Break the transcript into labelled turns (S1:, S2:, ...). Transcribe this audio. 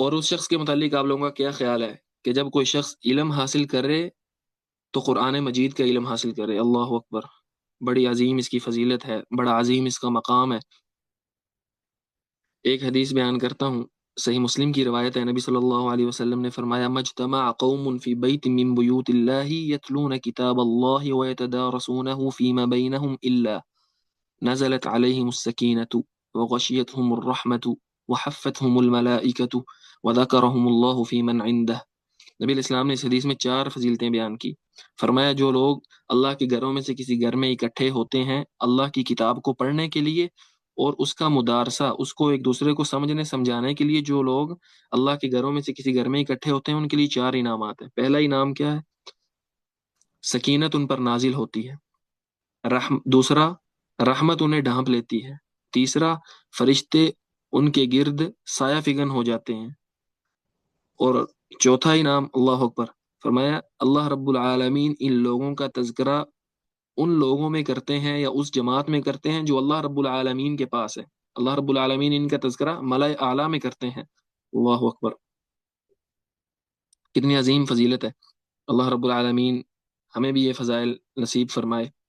S1: اور اس شخص کے متعلق آپ لوگوں کا کیا خیال ہے کہ جب کوئی شخص علم حاصل کرے تو قرآن مجید کا علم حاصل کرے؟ اللہ اکبر! بڑی عظیم اس کی فضیلت ہے، بڑا عظیم اس کا مقام ہے۔ ایک حدیث بیان کرتا ہوں، صحیح مسلم کی روایت ہے، نبی صلی اللہ علیہ وسلم نے فرمایا مجتمع قوم فی بیت من بیوت اللہ یتلون کتاب اللہ ویتدارسونہ فیما بینہم الا نزلت علیہم السکینة وغشیتہم الرحمة وحفتہم الملائکة وذکرہم اللہ فی من عندہ۔ نبی الاسلام نے اس حدیث میں چار فضیلتیں بیان کی۔ فرمایا جو لوگ اللہ کے گھروں میں سے کسی گھر میں اکٹھے ہوتے ہیں اللہ کی کتاب کو پڑھنے کے لیے اور اس کا مدارسہ، اس کو ایک دوسرے کو سمجھنے سمجھانے کے لیے، جو لوگ اللہ کے گھروں میں سے کسی گھر میں اکٹھے ہوتے ہیں ان کے لیے چار انعامات ہیں۔ پہلا انعام کیا ہے؟ سکینت ان پر نازل ہوتی ہے۔ دوسرا، رحمت انہیں ڈھانپ لیتی ہے۔ تیسرا، فرشتے ان کے گرد سایہ فگن ہو جاتے ہیں۔ اور چوتھا انعام، اللہ اکبر، فرمایا اللہ رب العالمین ان لوگوں کا تذکرہ ان لوگوں میں کرتے ہیں یا اس جماعت میں کرتے ہیں جو اللہ رب العالمین کے پاس ہے۔ اللہ رب العالمین ان کا تذکرہ ملائے اعلیٰ میں کرتے ہیں۔ اللہ اکبر! کتنی عظیم فضیلت ہے! اللہ رب العالمین ہمیں بھی یہ فضائل نصیب فرمائے۔